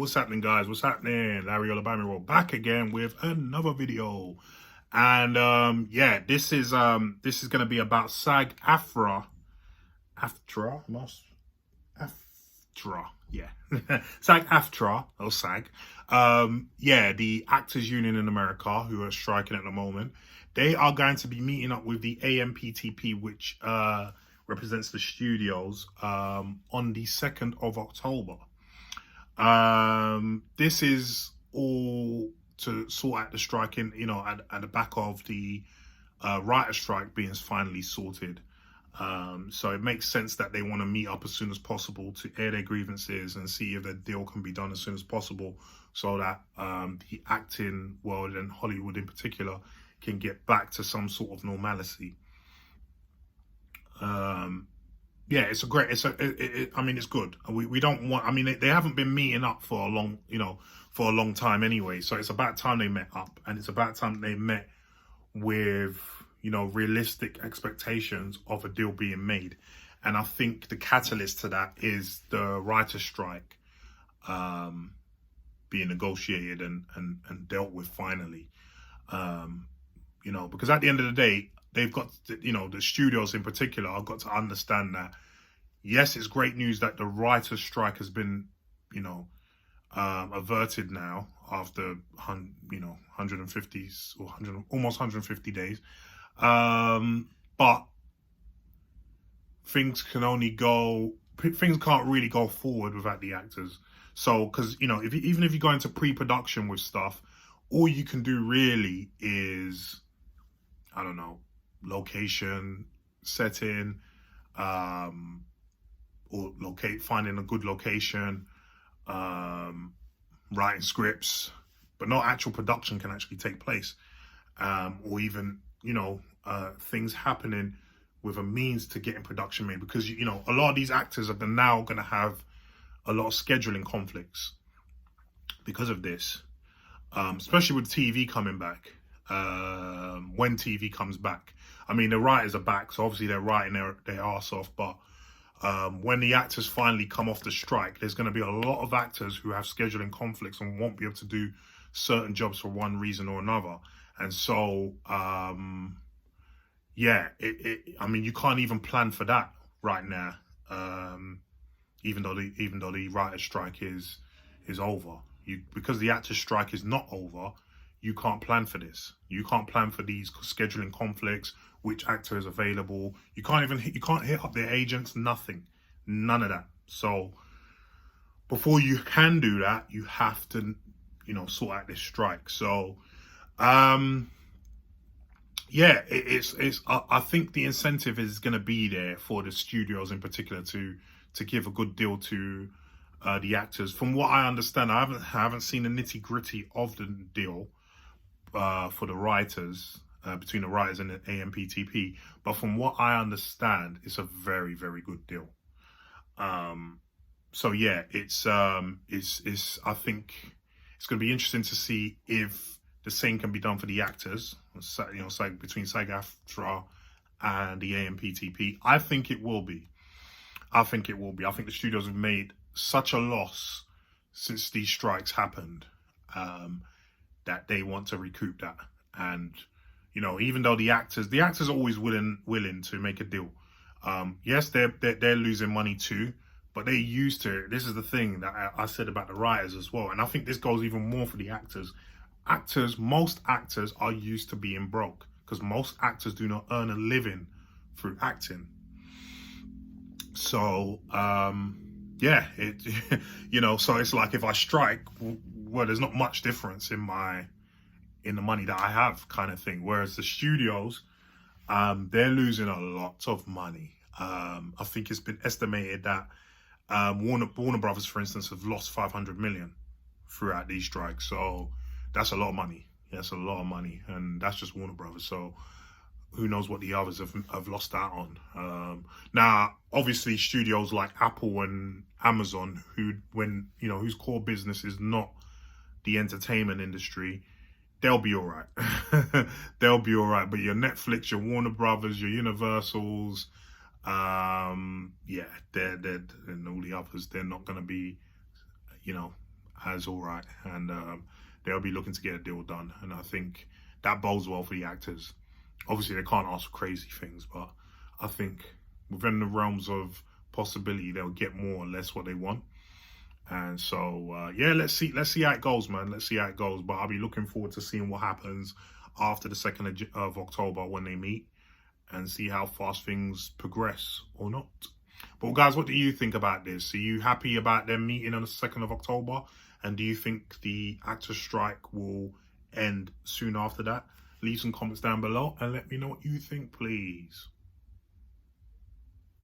what's happening, guys? What's happening? Larry Olabami back again with another video. And yeah, this is gonna be about SAG AFTRA. Yeah. SAG AFTRA, or SAG. Yeah, the Actors Union in America, who are striking at the moment. They are going to be meeting up with the Amptp, which represents the studios, on the 2nd of October. This is all to sort out the strike at the back of the writer strike being finally sorted. So it makes sense that they want to meet up as soon as possible to air their grievances and see if the deal can be done as soon as possible, so that the acting world and Hollywood in particular can get back to some sort of normalcy. Yeah, it's a great. I mean, it's good. We don't want. I mean, they haven't been meeting up for a long time anyway. So it's about time they met up, and it's about time they met with realistic expectations of a deal being made. And I think the catalyst to that is the writer's strike being negotiated and dealt with finally. Because at the end of the day, they've got, the studios in particular have got to understand that, yes, it's great news that the writer's strike has been, averted now after, 150 or almost 150 days. But things can't really go forward without the actors. So, because, even if you go into pre-production with stuff, all you can do really is, I don't know, location, setting, or finding a good location, writing scripts, but no actual production can actually take place. Or even, things happening with a means to getting production made, because, a lot of these actors are now going to have a lot of scheduling conflicts because of this, especially with TV coming back. When TV comes back, I mean, the writers are back, so obviously they're writing their arse off, but when the actors finally come off the strike, there's going to be a lot of actors who have scheduling conflicts and won't be able to do certain jobs for one reason or another. And so, yeah, I mean, you can't even plan for that right now, even though the writer's strike is over. Because the actors' strike is not over, you can't plan for this. You can't plan for these scheduling conflicts, which actor is available. You can't hit up their agents, nothing, none of that. So before you can do that, you have to, sort out this strike. So, yeah, I think the incentive is going to be there for the studios in particular to give a good deal to the actors. From what I understand, I haven't seen the nitty gritty of the deal for the writers, between the writers and the Amptp, but from what I understand, it's a very, very good deal. So yeah, it's I think it's going to be interesting to see if the same can be done for the actors, between SAG AFTRA and the Amptp. I think it will be. I think the studios have made such a loss since these strikes happened, that they want to recoup that. And, even though the actors are always willing to make a deal. Yes, they're losing money too, but they're used to it. This is the thing that I said about the writers as well. And I think this goes even more for the actors. Most actors are used to being broke, because most actors do not earn a living through acting. So, yeah, so it's like, if I strike, well, there's not much difference in the money that I have, kind of thing. Whereas the studios, they're losing a lot of money. I think it's been estimated that Warner Brothers, for instance, have lost 500 million throughout these strikes. So that's a lot of money. That's a lot of money, and that's just Warner Brothers. So who knows what the others have lost out on. Now, obviously, studios like Apple and Amazon, whose core business is not the entertainment industry, they'll be all right. They'll be all right. But your Netflix, your Warner Brothers, your Universals, yeah, they're and all the others, they're not going to be, as all right, and they'll be looking to get a deal done. And I think that bodes well for the actors. Obviously, they can't ask for crazy things, but I think within the realms of possibility, they'll get more or less what they want. And so, yeah, let's see how it goes, man. Let's see how it goes. But I'll be looking forward to seeing what happens after the 2nd of October when they meet, and see how fast things progress or not. But guys, what do you think about this? Are you happy about them meeting on the 2nd of October? And do you think the actor strike will end soon after that? Leave some comments down below and let me know what you think, please.